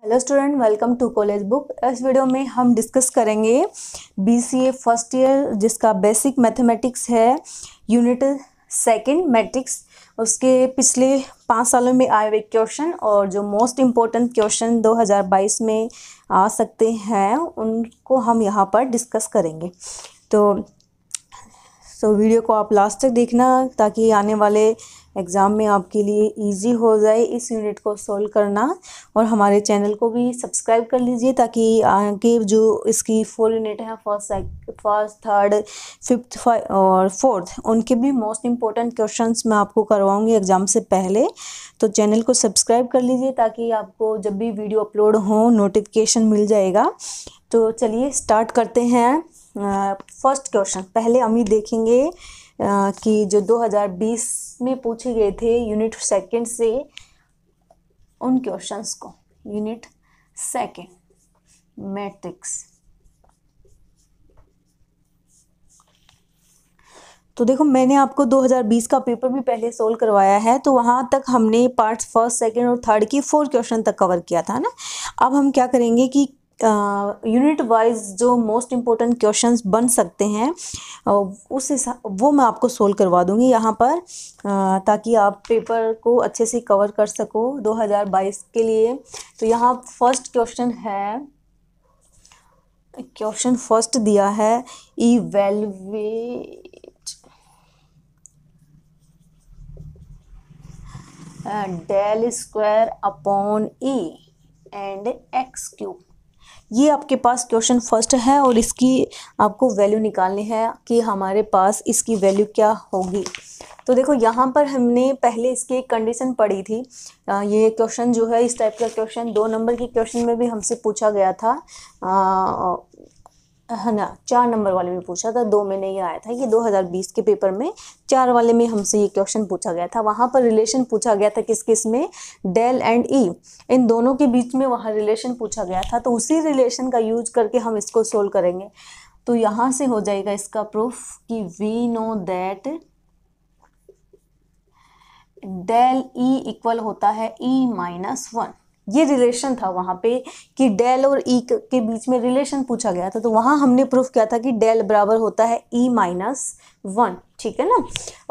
Hello student, welcome to college book. इस video में हम डिस्कस करेंगे बीसीए फर्स्ट ईयर जिसका बेसिक मैथमेटिक्स है, यूनिट सेकंड मैट्रिक्स। उसके पिछले 5 सालों में आए हुए क्वेश्चन और जो मोस्ट इम्पोर्टेंट क्वेश्चन 2022 में आ सकते हैं उनको हम यहाँ पर डिस्कस करेंगे। तो वीडियो को आप लास्ट तक देखना ताकि आने वाले एग्ज़ाम में आपके लिए इजी हो जाए इस यूनिट को सॉल्व करना। और हमारे चैनल को भी सब्सक्राइब कर लीजिए ताकि आगे जो इसकी 4 यूनिट है, फर्स्ट, थर्ड, फिफ्थ और फोर्थ, उनके भी मोस्ट इम्पोर्टेंट क्वेश्चंस मैं आपको करवाऊंगी एग्ज़ाम से पहले। तो चैनल को सब्सक्राइब कर लीजिए ताकि आपको जब भी वीडियो अपलोड हो नोटिफिकेशन मिल जाएगा। तो चलिए स्टार्ट करते हैं। फर्स्ट क्वेश्चन पहले हम ही देखेंगे कि जो 2020 में पूछे गए थे यूनिट सेकंड से उन क्वेश्चंस को। Unit second matrix. तो देखो, मैंने आपको 2020 का पेपर भी पहले सोल्व करवाया है, तो वहाँ तक हमने पार्ट फर्स्ट, सेकंड और थर्ड की 4 क्वेश्चन तक कवर किया था ना। अब हम क्या करेंगे कि यूनिट वाइज जो मोस्ट इम्पोर्टेंट क्वेश्चंस बन सकते हैं वो मैं आपको सोल्व करवा दूंगी यहाँ पर, ताकि आप पेपर को अच्छे से कवर कर सको 2022 के लिए। तो यहाँ फर्स्ट क्वेश्चन है, क्वेश्चन फर्स्ट दिया है, evaluate del square upon e and x cube. ये आपके पास क्वेश्चन फर्स्ट है और इसकी आपको वैल्यू निकालनी है कि हमारे पास इसकी वैल्यू क्या होगी। तो देखो, यहाँ पर हमने पहले इसकी एक कंडीशन पढ़ी थी। ये क्वेश्चन जो है, इस टाइप का क्वेश्चन 2 नंबर की क्वेश्चन में भी हमसे पूछा गया था, है ना। 4 नंबर वाले में पूछा था, 2 में नहीं आया था। ये 2020 के पेपर में 4 वाले में हमसे ये क्वेश्चन पूछा गया था। वहाँ पर रिलेशन पूछा गया था किस किस में, डेल एंड ई, इन दोनों के बीच में वहाँ रिलेशन पूछा गया था। तो उसी रिलेशन का यूज करके हम इसको सोल्व करेंगे। तो यहाँ से हो जाएगा इसका प्रूफ कि we know that del e equal होता है ई माइनस 1। ये रिलेशन था वहाँ पे कि डेल और ई के बीच में रिलेशन पूछा गया था। तो वहाँ हमने प्रूफ किया था कि डेल बराबर होता है ई माइनस 1, ठीक है ना।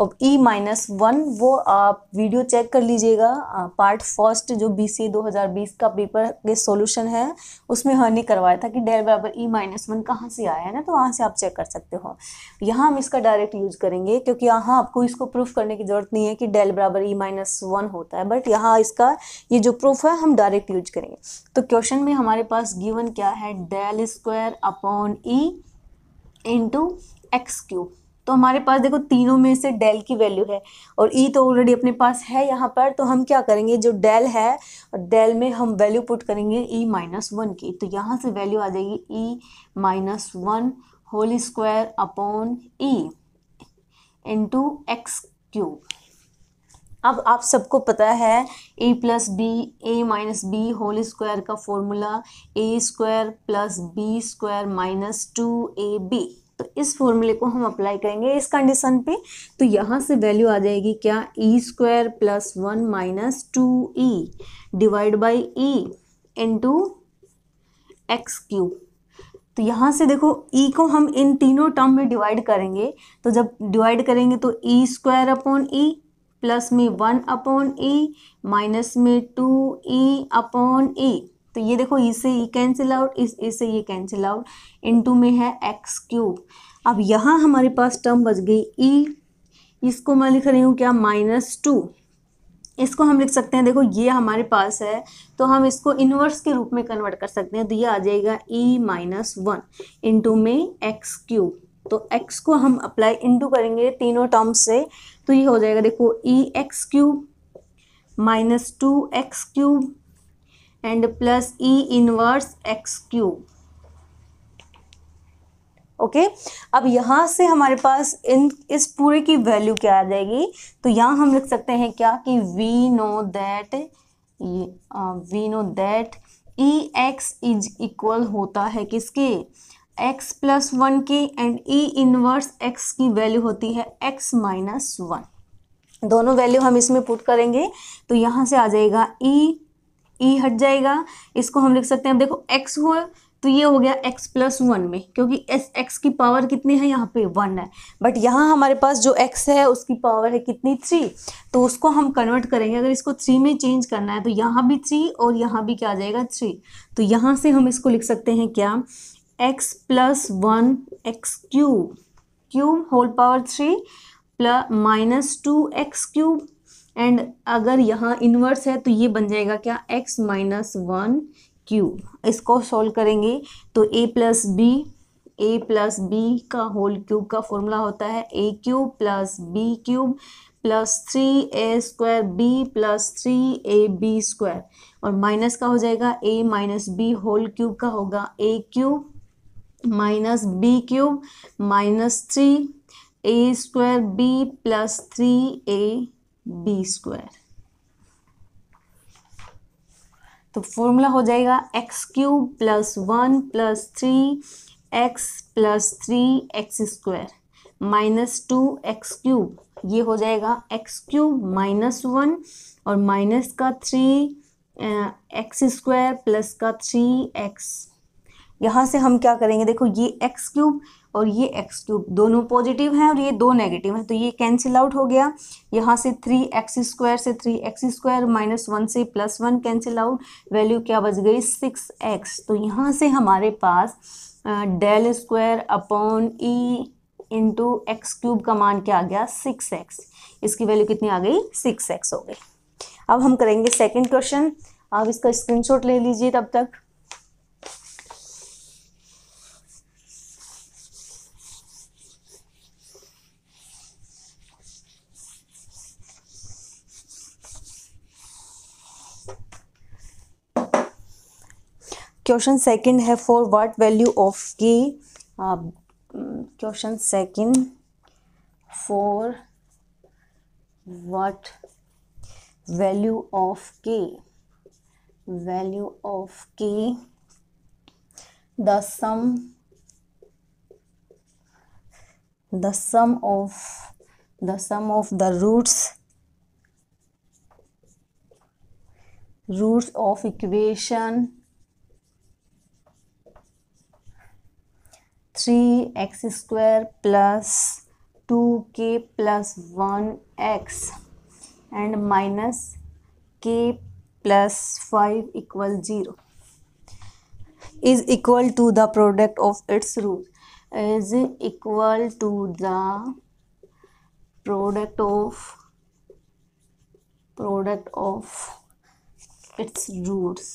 अब ई माइनस 1 वो आप वीडियो चेक कर लीजिएगा, पार्ट फर्स्ट जो बीसीए 2020 का पेपर के सॉल्यूशन है उसमें हमने करवाया था कि डेल बराबर ई माइनस 1 कहाँ से आया है ना। तो वहाँ से आप चेक कर सकते हो। यहाँ हम इसका डायरेक्ट यूज करेंगे क्योंकि यहाँ आपको इसको प्रूफ करने की जरूरत नहीं है कि डेल बराबर ई माइनस 1 होता है, बट यहाँ इसका ये जो प्रूफ है हम डायरेक्ट यूज करेंगे। तो क्वेश्चन में हमारे पास गिवन क्या है, डेल स्क्वायर अपॉन ई इंटू एक्स क्यूब। तो हमारे पास देखो तीनों में से डेल की वैल्यू है और ई तो ऑलरेडी अपने पास है यहाँ पर। तो हम क्या करेंगे, जो डेल है डेल में हम वैल्यू पुट करेंगे ई माइनस 1 की। तो यहाँ से वैल्यू आ जाएगी E minus 1 whole square upon ई इंटू एक्स क्यूब। अब आप सबको पता है A plus B, A minus B whole square का formula A square plus B square minus 2ab। तो इस फॉर्मूले को हम अप्लाई करेंगे इस कंडीशन पे। तो यहाँ से वैल्यू आ जाएगी क्या, E square plus 1 minus 2e divide by E into x cube. तो यहाँ से देखो e को हम इन तीनों टर्म में डिवाइड करेंगे। तो जब डिवाइड करेंगे तो ई स्क्वायर अपॉन ई, प्लस में 1 अपॉन ई, माइनस में 2e अपॉन ई। तो ये देखो ई से ई कैंसिल आउट, इस से ये कैंसिल आउट, इनटू में है एक्स क्यूब। अब यहाँ हमारे पास टर्म बच गई ई, इसको मैं लिख रही हूँ क्या, -2। इसको हम लिख सकते हैं, देखो ये हमारे पास है तो हम इसको इनवर्स के रूप में कन्वर्ट कर सकते हैं। तो ये आ जाएगा ई माइनस 1 इंटू में एक्स क्यूब। तो x को हम अप्लाई इनटू करेंगे तीनों टर्म्स से। तो ये हो जाएगा देखो e x cube minus 2x cube and plus e inverse x cube. Okay, अब यहाँ से हमारे पास इस पूरे की वैल्यू क्या आ जाएगी। तो यहाँ हम लिख सकते हैं क्या कि we know that e x is equal होता है किसके, x प्लस 1 की, एंड ई इनवर्स x की वैल्यू होती है x माइनस 1। दोनों वैल्यू हम इसमें पुट करेंगे तो यहाँ से आ जाएगा ई ई हट जाएगा, इसको हम लिख सकते हैं, अब देखो x हो तो ये हो गया x प्लस 1 में, क्योंकि x की पावर कितनी है यहाँ पे 1 है, बट यहाँ हमारे पास जो x है उसकी पावर है कितनी 3, तो उसको हम कन्वर्ट करेंगे, अगर इसको 3 में चेंज करना है तो यहाँ भी 3 और यहाँ भी क्या आ जाएगा 3, तो यहाँ से हम इसको लिख सकते हैं क्या, x plus 1 x cube whole power 3 plus minus 2x cube, and अगर यहाँ इन्वर्स है तो ये बन जाएगा क्या, x माइनस 1 क्यूब। इसको सॉल्व करेंगे तो a प्लस बी का होल क्यूब का फॉर्मूला होता है a cube plus b cube plus 3a square b plus 3ab square, और माइनस का हो जाएगा a minus B whole cube का होगा a cube minus b cube minus 3a square b plus 3ab square. तो formula हो जाएगा x cube plus 1 plus 3x plus 3x square minus 2x cube, ये हो जाएगा x क्यूब माइनस 1 और minus का 3x स्क्वायर प्लस का 3x। यहाँ से हम क्या करेंगे, देखो ये x क्यूब और ये x क्यूब दोनों पॉजिटिव हैं और ये दो नेगेटिव हैं, तो ये कैंसिल आउट हो गया। यहाँ से 3x स्क्वायर से 3x स्क्वायर माइनस 1 से प्लस 1 कैंसिल आउट, वैल्यू क्या बच गई 6x। तो यहाँ से हमारे पास डेल स्क्वायर अपॉन ई इंटू एक्स क्यूब का मान क्या आ गया 6x, इसकी वैल्यू कितनी आ गई 6x हो गई। अब हम करेंगे सेकेंड क्वेश्चन, आप इसका स्क्रीनशॉट ले लीजिए तब तक। क्वेश्चन सेकंड है फॉर व्हाट वैल्यू ऑफ के, question second for what value of के the sum of the roots of equation 3x square plus 2k plus 1x and minus k plus 5 equal 0 is equal to the product of its root, is equal to the product of its roots।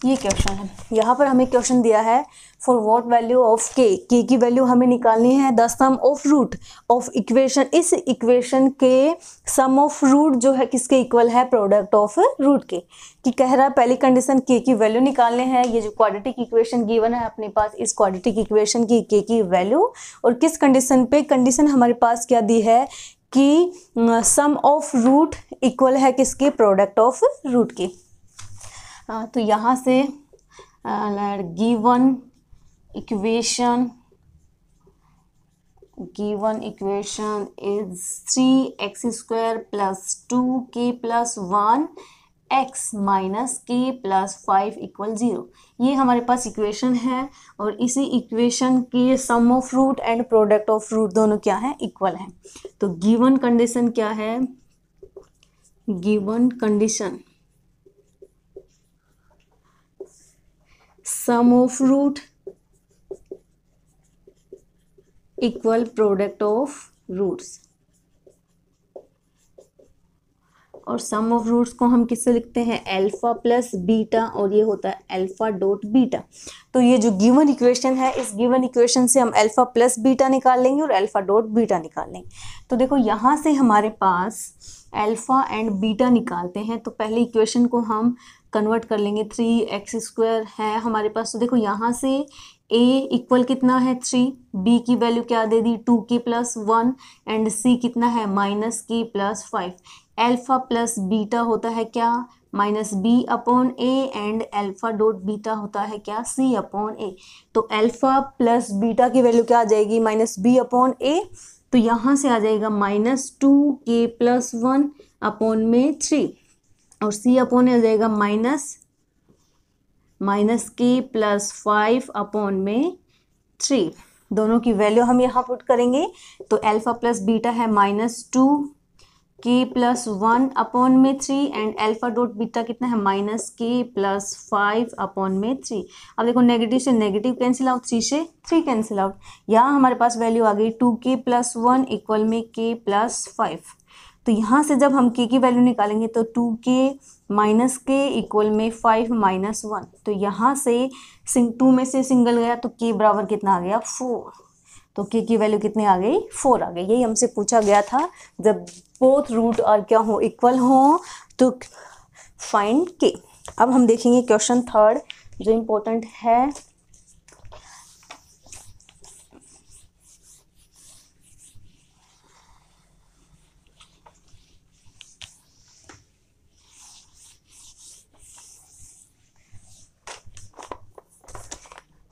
ये question है, यहाँ पर हमें question दिया है for what value of के की value हमें निकालनी है, the sum of root of equation, इस इक्वेशन के सम ऑफ रूट जो है किसके इक्वल है, प्रोडक्ट ऑफ रूट के, कि कह रहा है पहली कंडीशन के की वैल्यू निकालने हैं, ये जो क्वाड्रेटिक इक्वेशन गिवन है अपने पास, इस क्वाड्रेटिक इक्वेशन की के की वैल्यू, और किस कंडीशन पे, कंडीशन हमारे पास क्या दी है कि सम ऑफ रूट इक्वल है किसके, प्रोडक्ट ऑफ रूट के। तो यहाँ से given equation is 3x square plus 2k plus 1x minus k plus 5 equal 0, ये हमारे पास इक्वेशन है, और इसी इक्वेशन के sum of root and product of root दोनों क्या है, इक्वल है। तो गिवन कंडीशन क्या है, given condition sum of root equal product of roots, और सम ऑफ रूट्स को हम किससे लिखते हैं, अल्फा प्लस बीटा, और ये होता है अल्फा डॉट बीटा। तो ये जो गिवन इक्वेशन है, इस गिवन इक्वेशन से हम अल्फा प्लस बीटा निकाल लेंगे और अल्फा डॉट बीटा निकाल लेंगे। तो देखो यहाँ से हमारे पास अल्फा एंड बीटा निकालते हैं, तो पहले इक्वेशन को हम कन्वर्ट कर लेंगे, 3x स्क्वायर है हमारे पास, तो देखो यहाँ से a इक्वल कितना है 3, b की वैल्यू क्या दे दी 2k प्लस 1 एंड c कितना है minus k plus 5। Alpha plus beta होता है क्या, minus b upon a, and alpha dot beta होता है क्या, c अपॉन a। तो अल्फा प्लस बीटा की वैल्यू क्या आ जाएगी, माइनस b अपॉन a, तो यहाँ से आ जाएगा माइनस 2k प्लस 1 अपॉन में 3, और c अपॉन हो जाएगा माइनस के प्लस 5 अपॉन में 3। दोनों की वैल्यू हम यहाँ पुट करेंगे तो अल्फा प्लस बीटा है -2 के प्लस 1 अपॉन में 3 एंड अल्फा डॉट बीटा कितना है -k प्लस 5 अपॉन में 3। अब देखो नेगेटिव से नेगेटिव कैंसिल आउट, 3 से 3 कैंसिल आउट। यहाँ हमारे पास वैल्यू आ गई 2k प्लस 1 इक्वल में k प्लस 5। तो यहाँ से जब हम k की वैल्यू निकालेंगे तो 2k माइनस के इक्वल में 5 माइनस 1। तो यहाँ से 2 में से सिंगल गया तो k बराबर कितना आ गया 4। तो k की वैल्यू कितनी आ गई 4 आ गई। यही हमसे पूछा गया था, जब बोथ रूट और क्या हो इक्वल हो तो फाइंड k। अब हम देखेंगे क्वेश्चन थर्ड जो इम्पोर्टेंट है।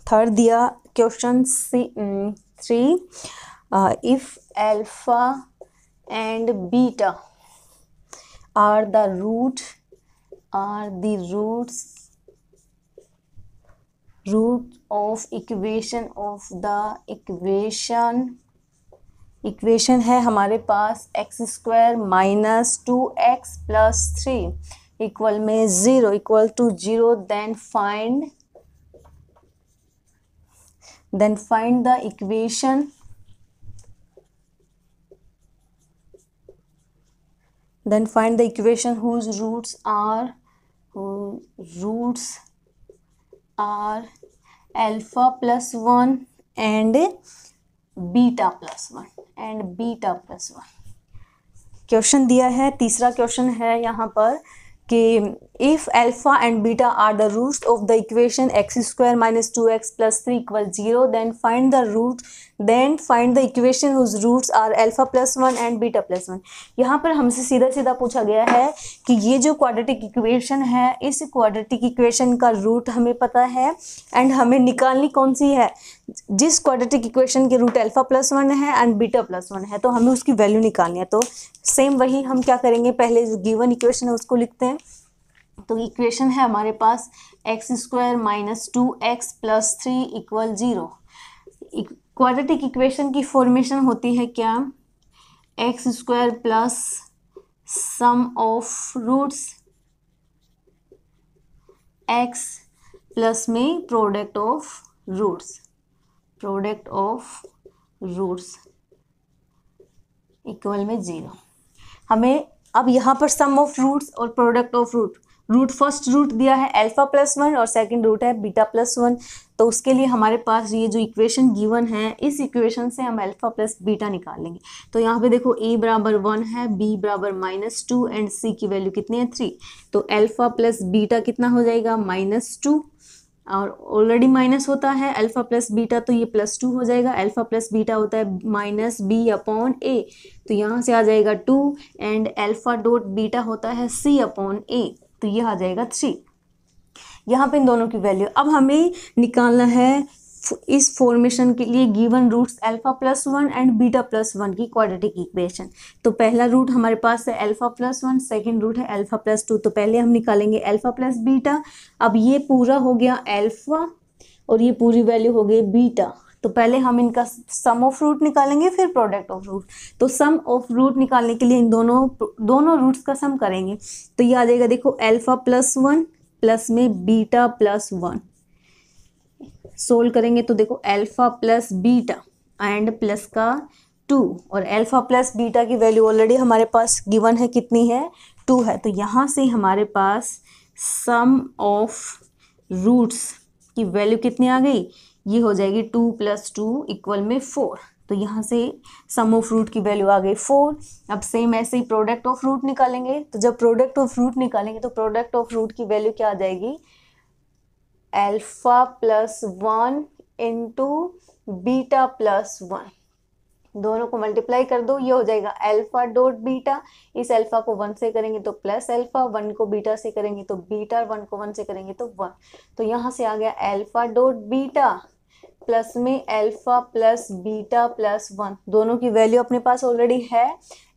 थर्ड दिया question 3, if alpha and beta are the root of equation है हमारे पास x² minus 2x plus 3 equal में 0 equal to 0, then find the equation whose roots are alpha plus 1 and beta plus 1 question दिया है। तीसरा question है यहाँ पर कि if alpha and beta are the roots of the equation x² minus 2x plus 3 equal 0, then find the equation whose roots are alpha plus 1 and beta plus 1। यहाँ पर हमसे सीधा सीधा पूछा गया है कि ये जो क्वाड्रेटिक इक्वेशन है, इस क्वाड्रेटिक इक्वेशन का रूट हमें पता है एंड हमें निकालनी कौन सी है, जिस क्वाड्रेटिक इक्वेशन के रूट अल्फा प्लस 1 है एंड बीटा प्लस 1 है, तो हमें उसकी वैल्यू निकालनी है। तो सेम वही हम क्या करेंगे, पहले जो गिवन इक्वेशन है उसको लिखते हैं। तो इक्वेशन है हमारे पास x² minus 2x plus 3 equal 0। Quadratic equation की फॉर्मेशन होती है क्या, x² plus sum of roots x plus में प्रोडक्ट ऑफ रूट्स इक्वल में 0। हमें अब यहाँ पर सम ऑफ रूट्स और product of root first root दिया है अल्फा प्लस 1 और सेकंड रूट है बीटा प्लस 1। तो उसके लिए हमारे पास ये जो इक्वेशन गिवन है, इस इक्वेशन से हम अल्फा प्लस बीटा निकाल लेंगे। तो यहाँ पे देखो a बराबर 1 है, b बराबर -2 एंड c की वैल्यू कितनी है 3। तो अल्फा प्लस बीटा कितना हो जाएगा -2, और ऑलरेडी माइनस होता है अल्फा प्लस बीटा तो ये +2 हो जाएगा। अल्फा प्लस बीटा होता है -b अपॉन a, तो यहाँ से आ जाएगा 2 एंड अल्फा डॉट बीटा होता है c अपॉन a, तो ये आ जाएगा 3। यहाँ पे इन दोनों की वैल्यू अब हमें निकालना है इस फॉर्मेशन के लिए given roots alpha plus 1 and beta plus 1 की क्वाड्रेटिक इक्वेशन। तो पहला रूट हमारे पास है अल्फा प्लस 1, सेकेंड रूट है अल्फा प्लस 2। तो पहले हम निकालेंगे अल्फा प्लस बीटा। अब ये पूरा हो गया अल्फा और ये पूरी वैल्यू हो गई बीटा। तो पहले हम इनका सम ऑफ रूट निकालेंगे, फिर प्रोडक्ट ऑफ रूट। तो सम ऑफ रूट निकालने के लिए इन दोनों रूट्स का सम करेंगे। तो ये आ जाएगा देखो अल्फा प्लस 1 प्लस में बीटा प्लस 1। सोल्व करेंगे तो देखो alpha plus beta and plus का 2, और अल्फा प्लस बीटा की वैल्यू ऑलरेडी हमारे पास गिवन है, कितनी है 2 है। तो यहाँ से हमारे पास सम ऑफ रूट्स की वैल्यू कितनी आ गई, ये हो जाएगी 2 + 2 इक्वल में 4। तो यहाँ से सम ऑफ रूट की वैल्यू आ गई 4। अब सेम ऐसे ही प्रोडक्ट ऑफ रूट निकालेंगे। तो जब प्रोडक्ट ऑफ रूट निकालेंगे तो प्रोडक्ट ऑफ रूट की वैल्यू क्या आ जाएगी, alpha plus 1 into beta plus 1। दोनों को मल्टीप्लाई कर दो, ये हो जाएगा अल्फा डॉट बीटा। इस अल्फा को 1 से करेंगे तो प्लस अल्फा, 1 को बीटा से करेंगे तो बीटा, 1 को 1 से करेंगे तो 1। तो यहाँ से आ गया अल्फा डॉट बीटा प्लस में अल्फा प्लस बीटा प्लस 1। दोनों की वैल्यू अपने पास ऑलरेडी है।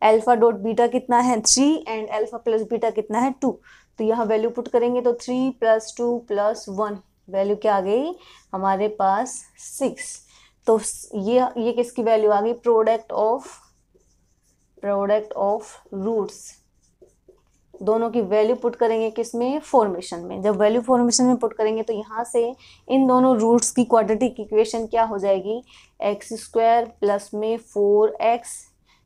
अल्फा डॉट बीटा कितना है 3 एंड अल्फा प्लस बीटा कितना है 2। तो यहाँ वैल्यू पुट करेंगे तो 3 + 2 + 1 वैल्यू क्या आ गई हमारे पास 6। तो ये किसकी वैल्यू आ गई, प्रोडक्ट ऑफ रूट्स। दोनों की वैल्यू पुट करेंगे किसमें, फॉर्मेशन में। जब वैल्यू फॉर्मेशन में पुट करेंगे तो यहाँ से इन दोनों रूट्स की क्वाड्रेटिक इक्वेशन क्या हो जाएगी, x² प्लस में 4x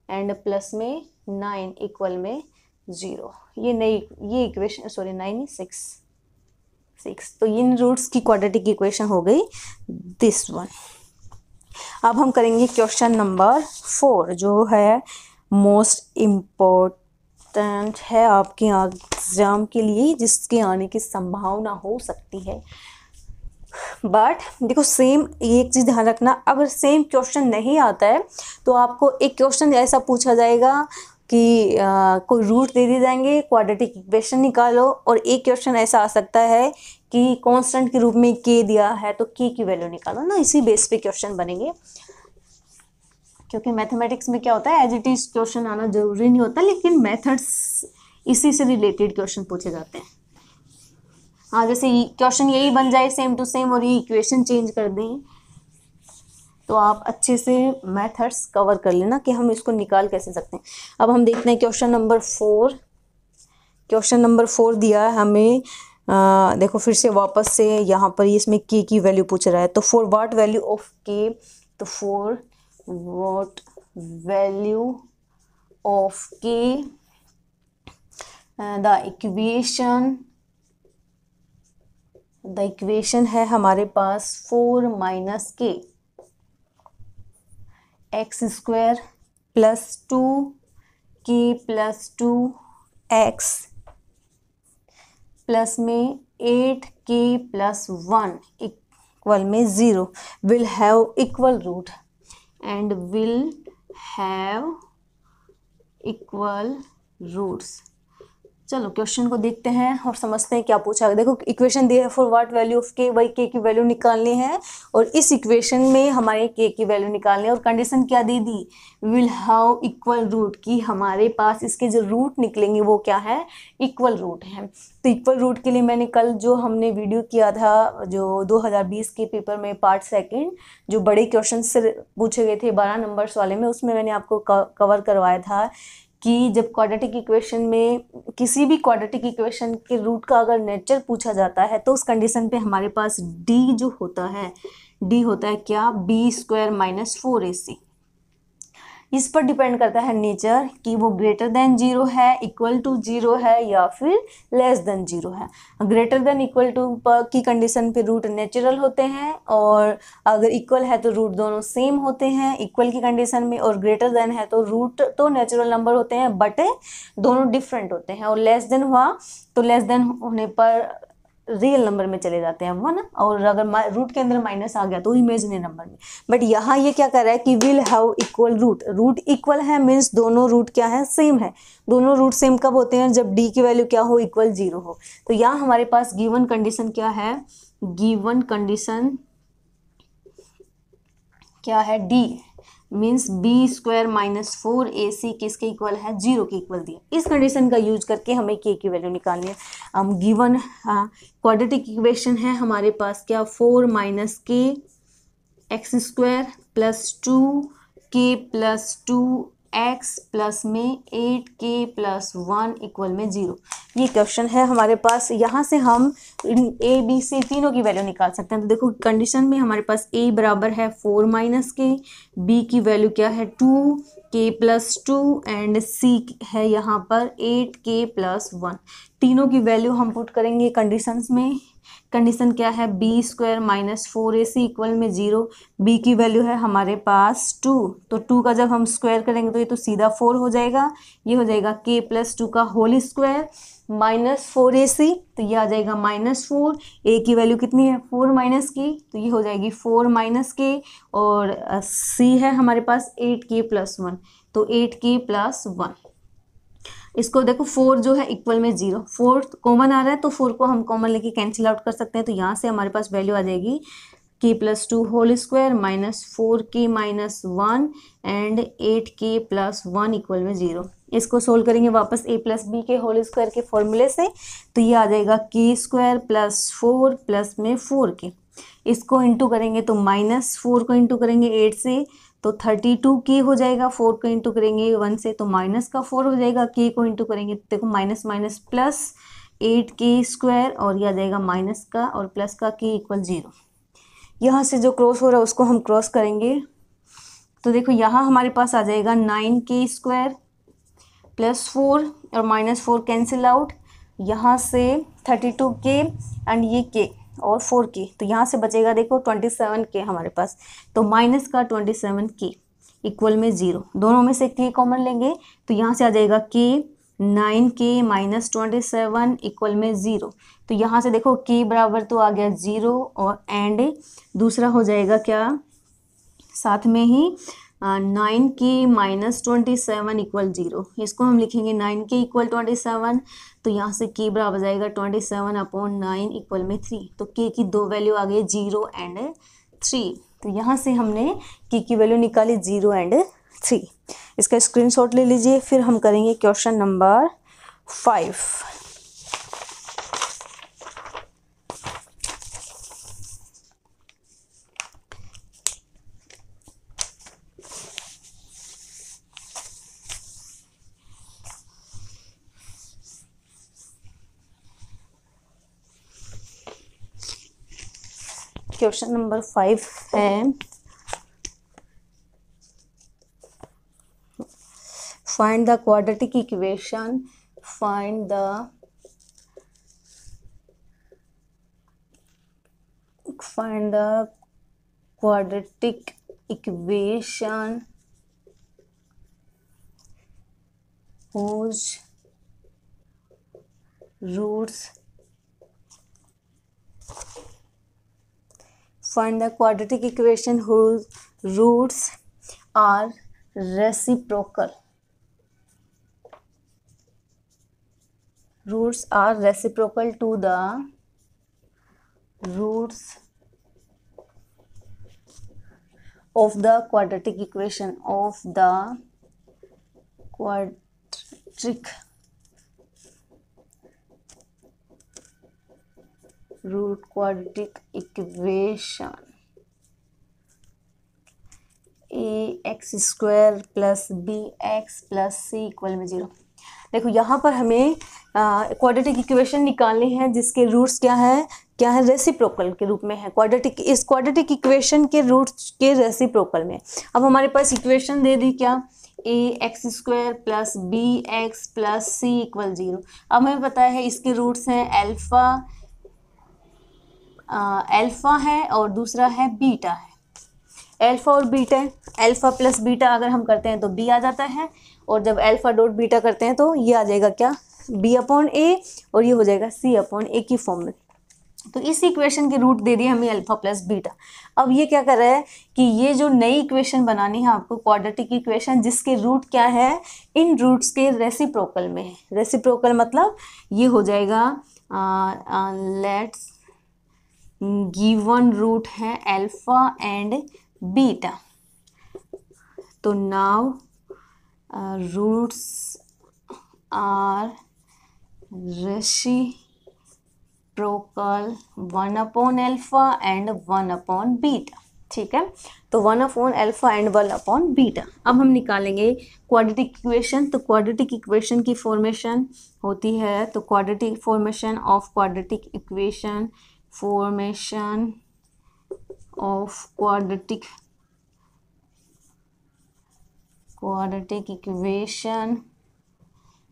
एंड प्लस में 9 इक्वल में 0। ये इक्वेशन 9 नहीं 6। तो इन रूट्स की क्वाड्रेटिक इक्वेशन हो गई दिस वन। अब हम करेंगे क्वेश्चन नंबर 4 जो है मोस्ट इम्पोर्टेंट है आपके एग्जाम के लिए, जिसके आने की संभावना हो सकती है। बट देखो सेम एक चीज़ ध्यान रखना, अगर सेम क्वेश्चन नहीं आता है तो आपको एक क्वेश्चन ऐसा पूछा जाएगा कि कोई रूट दे दिए जाएंगे, क्वाड्रेटिक इक्वेशन निकालो, और एक क्वेश्चन ऐसा आ सकता है कि कांस्टेंट के रूप में k दिया है तो k की वैल्यू निकालो ना। इसी बेस पे क्वेश्चन बनेंगे, क्योंकि मैथमेटिक्स में क्या होता है एज इट इज क्वेश्चन आना जरूरी नहीं होता, लेकिन मेथड्स इसी से रिलेटेड क्वेश्चन पूछे जाते हैं। हाँ, जैसे क्वेश्चन यही बन जाए सेम टू सेम और ये इक्वेशन चेंज कर दें तो आप अच्छे से मेथड्स कवर कर लेना कि हम इसको निकाल कैसे सकते हैं। अब हम देखते हैं क्वेश्चन नंबर 4। क्वेश्चन नंबर 4 दिया है हमें, देखो फिर से वापस से यहाँ पर इसमें k की वैल्यू पूछ रहा है। तो for what value of k, तो for what value of k the equation है हमारे पास 4 - k x² plus 2k plus 2x plus में 8k प्लस 1 इक्वल में 0 will have equal root and will have equal roots. चलो question को देखते हैं और समझते हैं क्या पूछा है। देखो इक्वेशन दी है for what value of k, वही k की वैल्यू निकालनी है और इस इक्वेशन में हमारे k की वैल्यू निकालनी है। और कंडीशन क्या दे दी, विल हैव इक्वल रूट, की हमारे पास इसके जो रूट निकलेंगे वो क्या है, इक्वल रूट है। तो इक्वल रूट के लिए मैंने कल जो हमने वीडियो किया था जो 2020 के पेपर में पार्ट 2 जो बड़े क्वेश्चन से पूछे गए थे 12 नंबर्स वाले में, उसमें मैंने आपको कवर करवाया था कि जब क्वाड्रेटिक इक्वेशन में किसी भी क्वाड्रेटिक इक्वेशन के रूट का अगर नेचर पूछा जाता है तो उस कंडीशन पे हमारे पास d जो होता है, d होता है क्या, b² - 4ac। इस पर डिपेंड करता है नेचर कि वो ग्रेटर देन 0 है, इक्वल टू 0 है या फिर लेस देन 0 है। ग्रेटर देन इक्वल टू की कंडीशन पे रूट नेचुरल होते हैं, और अगर इक्वल है तो रूट दोनों सेम होते हैं इक्वल की कंडीशन में, और ग्रेटर देन है तो रूट तो नेचुरल नंबर होते हैं बट दोनों डिफरेंट होते हैं। और लेस देन हुआ तो लेस देन होने पर रियल नंबर में चले जाते हैं वो ना, और अगर रूट के अंदर माइनस आ गया तो इमेजिनरी नंबर में। बट यहाँ ये क्या कर रहा है कि will have equal root, root equal है मीन्स दोनों रूट क्या है, सेम है। दोनों रूट सेम कब होते हैं, जब डी की वैल्यू क्या हो, इक्वल 0 हो। तो यहाँ हमारे पास गिवन कंडीशन क्या है, गिवन कंडीशन क्या है, डी मीन्स b² - 4ac किसके इक्वल है, 0 के इक्वल दिया। इस कंडीशन का यूज करके हमें k की वैल्यू निकालनी है। हम गिवन क्वाड्रेटिक इक्वेशन है हमारे पास क्या, 4 - k x² plus 2k plus 2x plus में 8k प्लस 1 इक्वल में 0। ये क्वेश्चन है हमारे पास। यहाँ से हम a b c तीनों की वैल्यू निकाल सकते हैं। तो देखो कंडीशन में हमारे पास a बराबर है 4 - k, b की वैल्यू क्या है 2k प्लस 2 एंड c है यहाँ पर 8k प्लस 1। तीनों की वैल्यू हम पुट करेंगे कंडीशंस में। कंडीशन क्या है, b² - 4ac इक्वल में 0। b की वैल्यू है हमारे पास 2, तो 2 का जब हम स्क्वायर करेंगे तो ये तो सीधा 4 हो जाएगा। ये हो जाएगा k प्लस 2 का होल स्क्वायर माइनस 4ac, तो ये आ जाएगा -4। a की वैल्यू कितनी है, 4 - k, तो ये हो जाएगी 4 - k, और c है हमारे पास 8k प्लस 1, तो 8k प्लस 1। इसको देखो 4 जो है इक्वल में 0, 4 कॉमन आ रहा है तो 4 को हम कॉमन लेके कैंसिल आउट कर सकते हैं। तो यहाँ से हमारे पास वैल्यू आ जाएगी k plus 2 whole square minus 4k - 1 and 8k plus 1 equal में 0। इसको सोल्व करेंगे वापस a प्लस बी के होल स्क्वायर के फॉर्मूले से, तो ये आ जाएगा के स्क्वायर प्लस 4 प्लस में 4 के। इसको इंटू करेंगे तो माइनस 4 को इंटू करेंगे 8 से तो 32 के हो जाएगा, 4 को इंटू करेंगे 1 से तो माइनस का 4 हो जाएगा, के को इंटू करेंगे देखो माइनस माइनस प्लस 8 के स्क्वायर और ये आ जाएगा माइनस का और प्लस का के इक्वल 0। यहाँ से जो क्रॉस हो रहा है उसको हम क्रॉस करेंगे तो देखो यहाँ हमारे पास आ जाएगा 9 के स्क्वायर प्लस 4 और माइनस 4 कैंसिल आउट, यहाँ से 32 के एंड ये के और 4 के, तो यहाँ से बचेगा देखो 27 के हमारे पास, तो माइनस का 27 के इक्वल में 0। दोनों में से के कॉमन लेंगे तो यहाँ से आ जाएगा के 9 के माइनस 27 इक्वल में 0। तो यहाँ से देखो के बराबर तो आ गया 0 और एंड दूसरा हो जाएगा क्या साथ में ही 9 के माइनस 27 इक्वल 0। इसको हम लिखेंगे 9 के इक्वल 27, तो यहाँ से के बराबर जाएगा 27 अपॉन 9 इक्वल में 3। तो के की दो वैल्यू आ गई 0 एंड 3। तो यहाँ से हमने के की वैल्यू निकाली 0 एंड 3। इसका स्क्रीनशॉट ले लीजिए। फिर हम करेंगे क्वेश्चन नंबर 5। क्वेश्चन नंबर 5 है find the quadratic equation, find the quadratic equation whose roots, find the quadratic equation whose roots are reciprocal. Roots are reciprocal to the roots of the quadratic equation of the quadratic root quadratic equation ax square plus b x plus c equal में 0। देखो यहाँ पर हमें quadratic equation निकालनी है जिसके roots क्या है रेसिप्रोकल के रूप में है। इस क्वाड्रेटिक इक्वेशन के रूट्स के रेसिप्रोकल में। अब हमारे पास इक्वेशन दे दी क्या a x square plus b x plus c equal 0। अब हमें पता है इसके रूट्स हैं अल्फा है और दूसरा है बीटा है। अल्फा और बीटा, अल्फा प्लस बीटा अगर हम करते हैं तो बी आ जाता है, और जब अल्फा डॉट बीटा करते हैं तो ये आ जाएगा क्या बी अपॉन ए और ये हो जाएगा सी अपॉन ए की फॉर्म में। तो इस इक्वेशन के रूट दे दिए हमें अल्फा प्लस बीटा। अब ये क्या कर रहा है कि ये जो नई इक्वेशन बनानी है आपको क्वाड्रेटिक इक्वेशन जिसके रूट क्या है इन रूट्स के रेसिप्रोकल में है। रेसिप्रोकल मतलब ये हो जाएगा लेट्स गिवन रूट है अल्फा एंड बीटा। तो now roots are reciprocal 1 upon alpha and 1 upon beta. ठीक है, तो 1 upon alpha and 1 upon beta. अब हम निकालेंगे क्वाड्रेटिक इक्वेशन। तो क्वाड्रेटिक इक्वेशन की फॉर्मेशन होती है, तो quadratic formation of quadratic equation, formation of quadratic equation,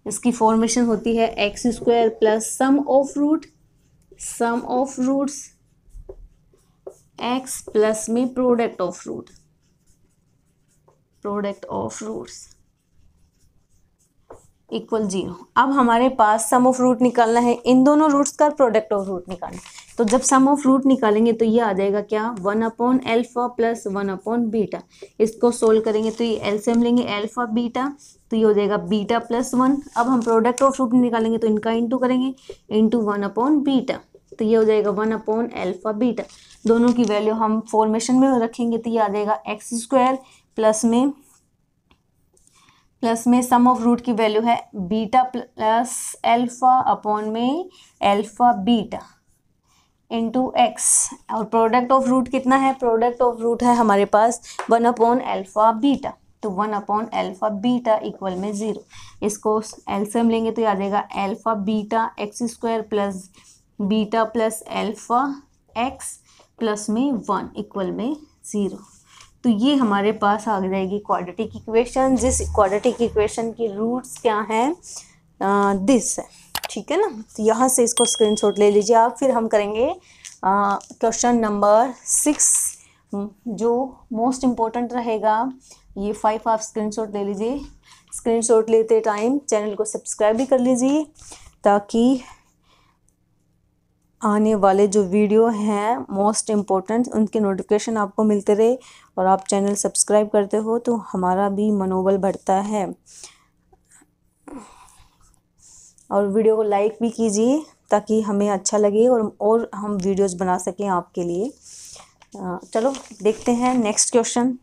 इसकी फॉर्मेशन होती है x square plus sum of roots x plus में प्रोडक्ट ऑफ रूट्स इक्वल 0। अब हमारे पास सम ऑफ रूट निकालना है, इन दोनों रूट्स का प्रोडक्ट ऑफ रूट निकालना है। तो जब सम ऑफ रूट निकालेंगे तो ये आ जाएगा क्या 1 upon alpha plus 1 upon beta. इसको सोल्व करेंगे तो ये एलसीएम लेंगे अल्फा बीटा, तो ये हो जाएगा बीटा प्लस 1। अब हम प्रोडक्ट ऑफ रूट निकालेंगे तो इनका इंटू करेंगे इंटू 1 अपॉन बीटा, तो ये हो जाएगा 1 अपॉन अल्फा बीटा। दोनों की वैल्यू हम फॉर्मेशन में रखेंगे तो ये आ जाएगा एक्स स्क्वायर प्लस में प्लस में सम ऑफ रूट की वैल्यू है बीटा प्लस एल्फा अपॉन में एल्फा बीटा इंटू एक्स, और प्रोडक्ट ऑफ रूट कितना है, प्रोडक्ट ऑफ रूट है हमारे पास 1 अपॉन एल्फा बीटा, तो 1 अपॉन एल्फा बीटा इक्वल में 0। इसको एलसीएम लेंगे तो याद आएगा alpha beta x square plus beta plus alpha x plus में 1 इक्वल में 0। तो ये हमारे पास आ जाएगी क्वाड्रेटिक इक्वेशन, जिस क्वाड्रेटिक इक्वेशन की रूट्स क्या हैं, दिस है, ठीक है ना। तो यहाँ से इसको स्क्रीनशॉट ले लीजिए आप। फिर हम करेंगे क्वेश्चन नंबर 6 जो मोस्ट इम्पोर्टेंट रहेगा। ये 5 आप स्क्रीनशॉट ले लीजिए। स्क्रीनशॉट लेते टाइम चैनल को सब्सक्राइब भी कर लीजिए ताकि आने वाले जो वीडियो हैं मोस्ट इम्पोर्टेंट उनके नोटिफिकेशन आपको मिलते रहे, और आप चैनल सब्सक्राइब करते हो तो हमारा भी मनोबल बढ़ता है। और वीडियो को लाइक भी कीजिए ताकि हमें अच्छा लगे और हम वीडियोस बना सकें आपके लिए। चलो देखते हैं नेक्स्ट क्वेश्चन।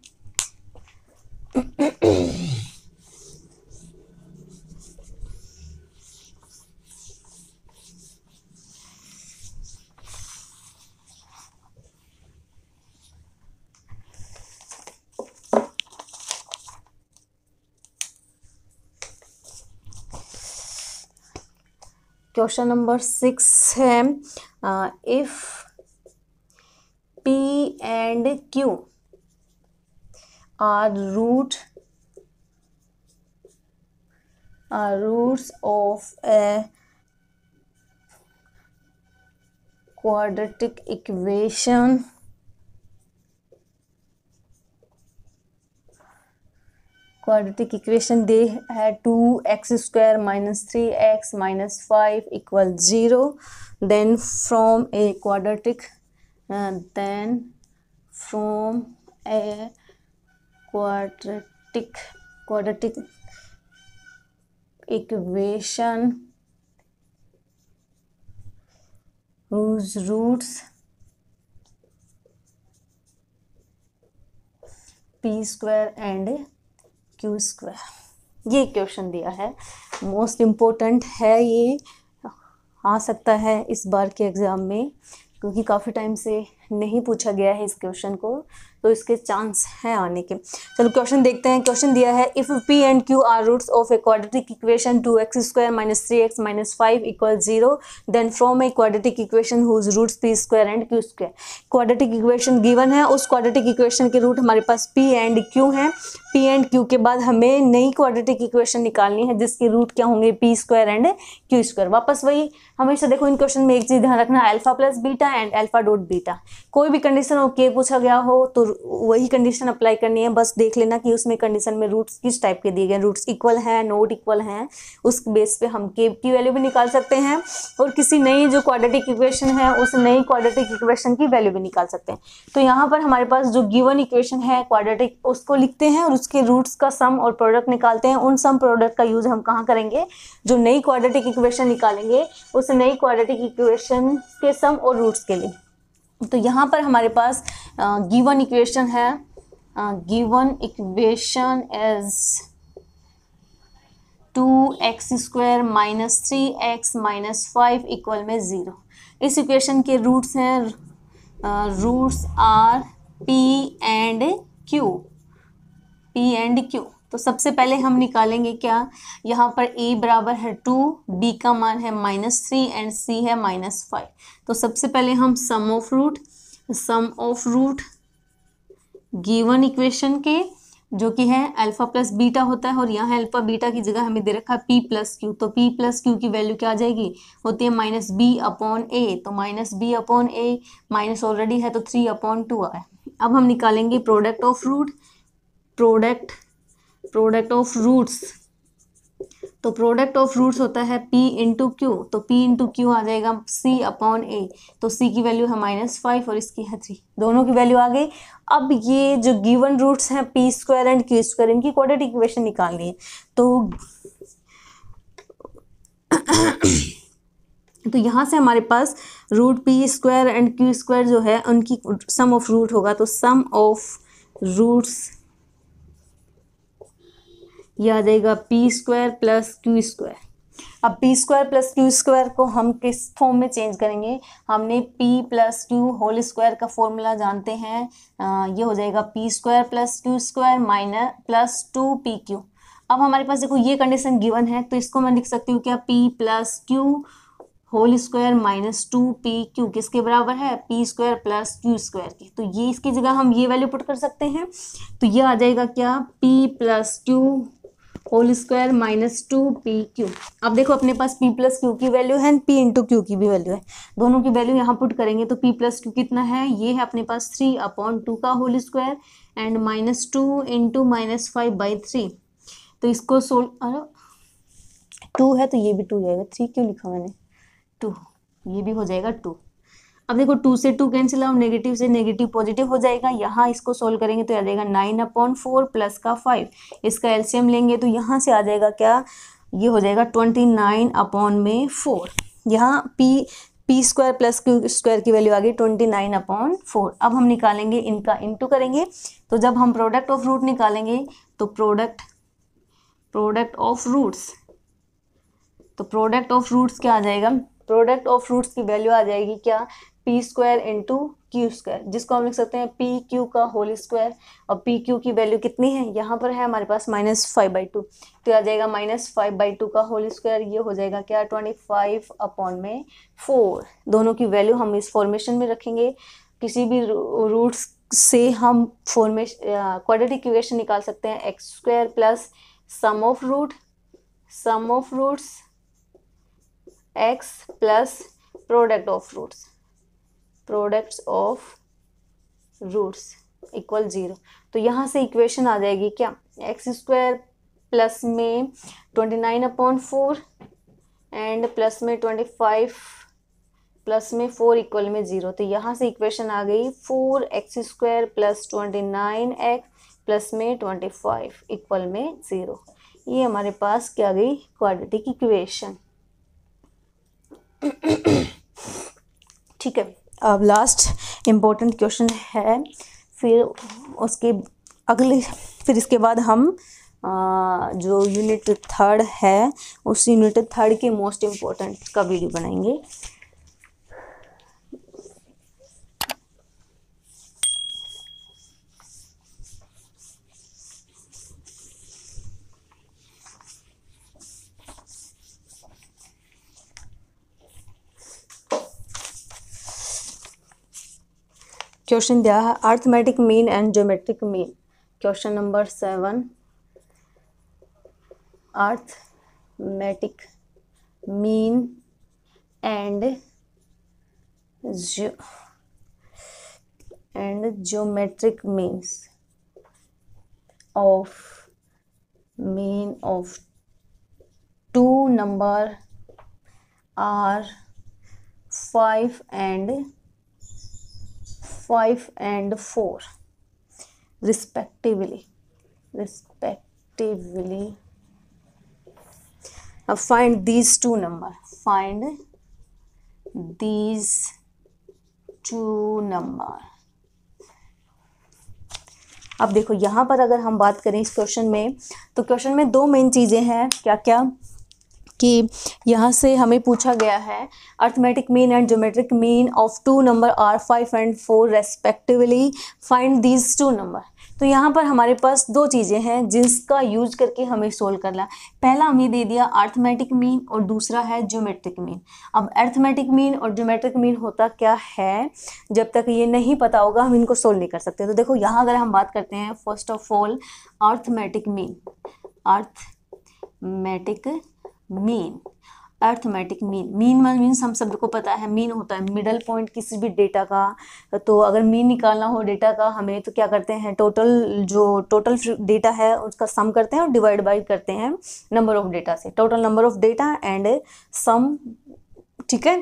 क्वेश्चन नंबर 6 है, if P and Q are roots of a quadratic equation, they had 2x square minus 3x minus 5 equal 0. Then from a quadratic equation whose roots p square and q square, ये question दिया है। Most important है, ये आ सकता है इस बार के exam में क्योंकि काफ़ी टाइम से नहीं पूछा गया है इस क्वेश्चन को, तो इसके चांस हैं आने के। चलो क्वेश्चन देखते हैं। क्वेश्चन दिया है if P and Q are roots of a quadratic equation 2x square minus 3x minus 5 equal 0, then from a quadratic equation whose roots P square and Q square. Quadratic equation given है, उस quadratic equation के root हमारे पास P and Q हैं। P and Q के बाद हमें नई क्वाड्रेटिक इक्वेशन निकालनी है जिसके रूट क्या होंगे, P square and Q square. वापस वही, हमेशा देखो इन क्वेश्चन में एक चीज़ ध्यान रखना, alpha plus beta and alpha dot beta. कोई भी कंडीशन ओके पूछा गया हो तो वही कंडीशन अप्लाई करनी है। बस देख लेना कि उसमें कंडीशन में रूट्स किस टाइप के दिए गए, रूट्स इक्वल हैं, नॉट इक्वल हैं, उस बेस पे हम के की वैल्यू भी निकाल सकते हैं और किसी नई जो क्वाड्रेटिक इक्वेशन है उस नई क्वाड्रेटिक इक्वेशन की वैल्यू भी निकाल सकते हैं। तो यहाँ पर हमारे पास जो गिवन इक्वेशन है क्वाड्रेटिक, उसको लिखते हैं और उसके रूट्स का सम और प्रोडक्ट निकालते हैं। उन सम प्रोडक्ट का यूज हम कहाँ करेंगे, जो नई क्वाड्रेटिक इक्वेशन निकालेंगे उस नई क्वाड्रेटिक इक्वेशन के सम और रूट्स के लिए। तो यहाँ पर हमारे पास गिवन इक्वेशन है, given equation is 2x square minus 3x minus 5 equal में 0। इस इक्वेशन के रूट्स हैं, roots are p and q। तो सबसे पहले हम निकालेंगे क्या, यहाँ पर a बराबर है 2, b का मान है -3 एंड c है -5। तो सबसे पहले हम सम ऑफ रूट गिवन इक्वेशन के, जो कि है अल्फा प्लस बीटा होता है और यहाँ अल्फा बीटा की जगह हमें दे रखा है p प्लस क्यू। तो p प्लस क्यू की वैल्यू क्या आ जाएगी, होती है -b/a। तो -b/a माइनस ऑलरेडी है तो 3/2 है। अब हम निकालेंगे प्रोडक्ट ऑफ रूट्स। तो प्रोडक्ट ऑफ रूट्स होता है p इंटू क्यू, तो p इंटू क्यू आ जाएगा c/a। तो c की वैल्यू है -5 और इसकी है 3, दोनों की वैल्यू आ गई। अब ये जो गिवन रूट्स हैं p square and q square, इनकी क्वाड्रेटिक इक्वेशन निकालनी है। तो यहाँ से हमारे पास root p square and q square जो है उनकी सम ऑफ रूट होगा। तो सम ऑफ रूट्स ये आ जाएगा p square plus q square. अब p square plus q square को हम किस फॉर्म में चेंज करेंगे, हमने p plus q whole square का फॉर्मूला जानते हैं, ये हो जाएगा p square plus q square minus plus 2pq। अब हमारे पास देखो ये कंडीशन गिवन है, तो इसको मैं लिख सकती हूँ क्या, p plus q whole square minus 2pq किसके बराबर है, p square plus q square की। तो ये इसकी जगह हम ये वैल्यू पुट कर सकते हैं, तो ये आ जाएगा क्या, p plus q whole square minus 2pq। अब देखो अपने पास p प्लस क्यू की वैल्यू है, p इंटू क्यू की भी वैल्यू है, दोनों की वैल्यू यहाँ पुट करेंगे तो p प्लस क्यू कितना है, ये है अपने पास 3/2 का whole square and minus 2 into minus 5/3। तो इसको अरे 2 है तो ये भी 2 जाएगा, 3 क्यों लिखा मैंने, 2, ये भी हो जाएगा 2। अब देखो 2 से 2 कैंसिल आउट, नेगेटिव से नेगेटिव पॉजिटिव हो जाएगा, यहाँ इसको सोल्व करेंगे तो आ जाएगा 9/4 प्लस का 5, इसका एलसीएम लेंगे तो यहाँ से आ जाएगा क्या, ये हो जाएगा 29/4। यहाँ P square plus q square की वैल्यू आ गई 29/4। अब हम निकालेंगे इनका इंटू करेंगे, तो जब हम प्रोडक्ट ऑफ रूट निकालेंगे तो प्रोडक्ट ऑफ रूट्स, तो प्रोडक्ट ऑफ रूट्स क्या आ जाएगा, प्रोडक्ट ऑफ रूट्स की वैल्यू आ जाएगी क्या, P square into Q square, जिसको हम लिख सकते हैं पी क्यू का होल स्क्वायर। और पी क्यू की वैल्यू कितनी है, यहाँ पर है हमारे पास -5/2, तो आ जाएगा -5/2 का होल स्क्वायर, ये हो जाएगा क्या 25/4। दोनों की वैल्यू हम इस फॉर्मेशन में रखेंगे, किसी भी रूट्स से हम क्वाड्रेटिक इक्वेशन निकाल सकते हैं, x² plus sum of roots x plus products of roots equal 0। तो यहाँ से इक्वेशन आ जाएगी क्या, x² प्लस में 29/4 एंड प्लस में 25 प्लस में 4 इक्वल में 0। तो यहाँ से इक्वेशन आ गई 4x² प्लस 29x प्लस में 25 इक्वल में 0। ये हमारे पास क्या गई, क्वाड्रेटिक इक्वेशन। ठीक है, अब लास्ट इम्पोर्टेंट क्वेश्चन है, फिर इसके बाद हम जो यूनिट 3 है उस यूनिट 3 के मोस्ट इम्पोर्टेंट का वीडियो बनाएंगे। क्वेश्चन दिया है arithmetic mean and geometric mean. Question number 7, arithmetic mean and geometric means of two number are 5 and 4 respectively. Find these two number. अब देखो यहाँ पर अगर हम बात करें इस क्वेश्चन में, तो क्वेश्चन में 2 मेन चीज़ें हैं, क्या क्या कि यहाँ से हमें पूछा गया है arithmetic mean and geometric mean of 2 number are 5 and 4 respectively, find these 2 number. तो यहाँ पर हमारे पास 2 चीज़ें हैं जिसका यूज करके हमें सोल्व करना है। पहला हमें दे दिया अर्थमेटिक मीन और दूसरा है ज्योमेट्रिक मीन। अब अर्थमेटिक मीन और ज्योमेट्रिक मीन होता क्या है, जब तक ये नहीं पता होगा हम इनको सोल्व नहीं कर सकते। तो देखो यहाँ अगर हम बात करते हैं first of all arithmetic mean means हम सबको पता है, मीन होता है मिडल पॉइंट किसी भी डेटा का। तो अगर मीन निकालना हो डेटा का हमें, तो क्या करते हैं, टोटल डेटा है उसका सम करते हैं और डिवाइड बाई करते हैं नंबर ऑफ डेटा से, total number of data and sum. ठीक है,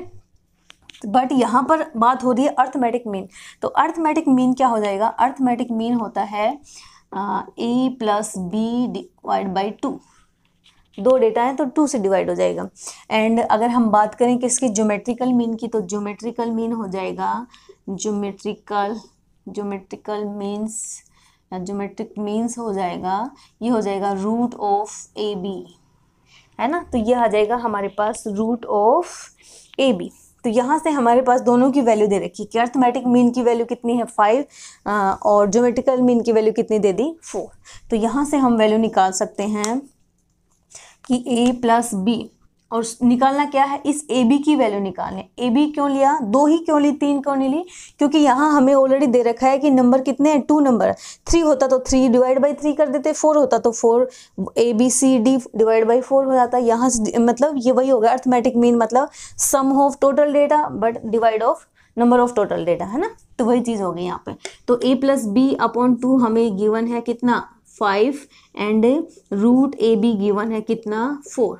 बट यहाँ पर बात हो रही है अर्थमेटिक मीन। तो अर्थमेटिक मीन क्या हो जाएगा, अर्थमेटिक मीन होता है a plus b divide by 2। 2 data है तो 2 से डिवाइड हो जाएगा। एंड अगर हम बात करें किसकी, ज्योमेट्रिकल मीन की, तो ज्योमेट्रिकल मीन हो जाएगा ज्योमेट्रिकल मीन्स ज्योमेट्रिक मीन्स हो जाएगा, ये हो जाएगा रूट ऑफ ए बी, है ना। तो ये आ जाएगा हमारे पास रूट ऑफ ए बी। तो यहाँ से हमारे पास दोनों की वैल्यू दे रखी है कि अर्थमेटिक मीन की वैल्यू कितनी है 5 और ज्योमेट्रिकल मीन की वैल्यू कितनी दे दी 4। तो यहाँ से हम वैल्यू निकाल सकते हैं कि a प्लस बी, और निकालना क्या है, इस ए बी की वैल्यू निकालनी है। ए बी क्यों लिया, 2 ही क्यों ली, 3 क्यों नहीं ली, क्योंकि यहाँ हमें ऑलरेडी दे रखा है कि नंबर कितने हैं, 2 नंबर। 3 होता तो 3 डिवाइड बाई 3 कर देते, 4 होता तो 4 a b c d divide by 4 हो जाता। यहाँ से मतलब ये वही होगा अर्थमेटिक मीन, मतलब sum of total data but divide of number of total data, है ना। तो वही चीज़ होगी यहाँ पे। तो a प्लस बी अपॉन 2 हमें गिवन है कितना 5 एंड रूट ए बी गिवन है कितना 4,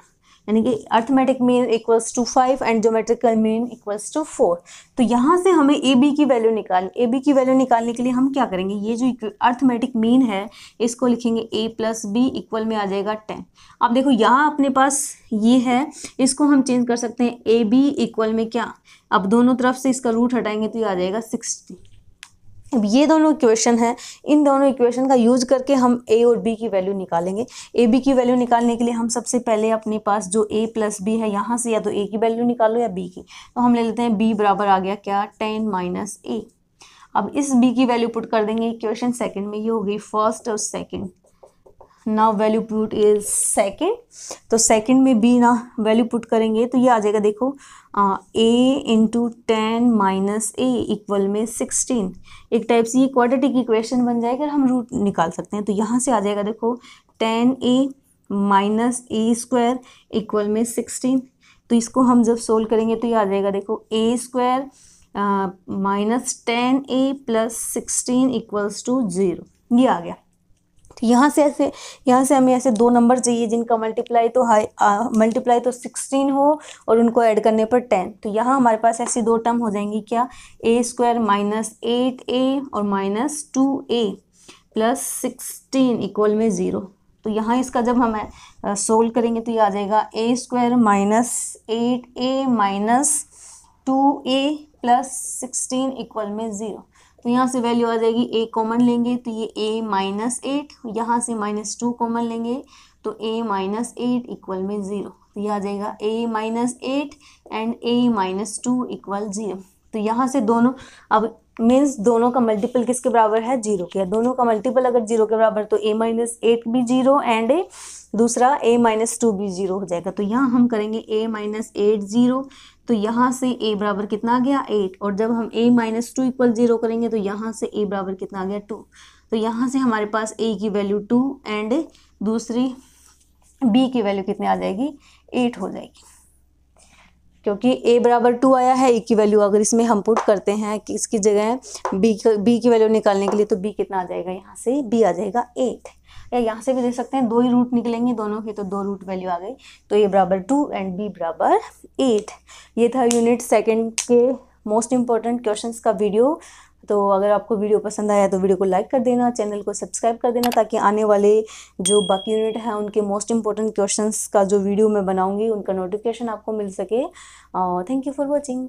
यानी कि arithmetic mean equals to 5 and geometrical mean equals to 4। तो यहाँ से हमें ए बी की वैल्यू निकालनी, ए बी की वैल्यू निकालने के लिए हम क्या करेंगे, ये जो अर्थमेटिक मीन है इसको लिखेंगे a प्लस बी इक्वल में आ जाएगा 10। अब देखो यहाँ अपने पास ये है, इसको हम चेंज कर सकते हैं, ए बी इक्वल में क्या, अब दोनों तरफ से इसका रूट हटाएंगे तो ये आ जाएगा 60। अब ये दोनों इक्वेशन है, इन दोनों इक्वेशन का यूज करके हम a और b की वैल्यू निकालेंगे। ए बी की वैल्यू निकालने के लिए हम सबसे पहले अपने पास जो a प्लस बी है, यहाँ से या तो a की वैल्यू निकालो या b की। तो हम ले लेते हैं b बराबर आ गया क्या 10 माइनस a। अब इस b की वैल्यू पुट कर देंगे इक्वेशन सेकंड में, ये हो गई फर्स्ट और second. Now value put is second, तो सेकंड में b ना वैल्यू पुट करेंगे तो ये आ जाएगा, देखो a into 10 minus a equal में 16। एक टाइप से ये क्वाड्रेटिक इक्वेशन बन जाएगा, हम रूट निकाल सकते हैं। तो यहाँ से आ जाएगा देखो 10a minus a square equal में 16। तो इसको हम जब सोल्व करेंगे तो ये आ जाएगा देखो a square minus 10a plus 16 equals to 0, ये आ गया। तो यहाँ से हमें ऐसे दो नंबर चाहिए जिनका मल्टीप्लाई तो 16 हो और उनको ऐड करने पर 10। तो यहाँ हमारे पास ऐसी दो टर्म हो जाएंगी क्या, a स्क्वायर माइनस 8a और माइनस 2a प्लस 16 इक्वल में 0। तो यहाँ इसका जब हम सोल्व करेंगे तो ये आ जाएगा a square minus 8a minus 2a plus 16 equal में 0। तो यहाँ से वैल्यू आ जाएगी, a कॉमन लेंगे तो ये a माइनस 8, यहाँ से माइनस 2 कॉमन लेंगे तो a माइनस 8 इक्वल में 0। तो ये आ जाएगा a minus 8 and a minus 2 equal 0। तो यहाँ से दोनों अब मीन्स दोनों का मल्टीपल किसके बराबर है, 0 के। दोनों का मल्टीपल अगर 0 के बराबर तो a माइनस 8 भी 0 एंड दूसरा a माइनस 2 भी 0 हो जाएगा। तो यहाँ हम करेंगे a माइनस 8 0, तो यहाँ से a बराबर कितना आ गया 8, और जब हम a माइनस 2 इक्वल 0 करेंगे तो यहाँ से a बराबर कितना आ गया 2। तो यहाँ से हमारे पास a की वैल्यू 2 एंड दूसरी b की वैल्यू कितनी आ जाएगी 8 हो जाएगी, क्योंकि a बराबर 2 आया है। a की वैल्यू अगर इसमें हम पुट करते हैं कि इसकी जगह b की वैल्यू निकालने के लिए, तो b कितना आ जाएगा, यहाँ से b आ जाएगा 8, या यहाँ से भी दे सकते हैं, दो ही रूट निकलेंगे दोनों के, तो 2 रूट वैल्यू आ गई। तो a बराबर 2 एंड b बराबर 8। ये था यूनिट सेकंड के मोस्ट इम्पॉर्टेंट क्वेश्चंस का वीडियो। तो अगर आपको वीडियो पसंद आया तो वीडियो को लाइक कर देना, चैनल को सब्सक्राइब कर देना, ताकि आने वाले जो बाकी यूनिट हैं उनके मोस्ट इम्पॉर्टेंट क्वेश्चंस का जो वीडियो मैं बनाऊंगी उनका नोटिफिकेशन आपको मिल सके। Thank you for watching.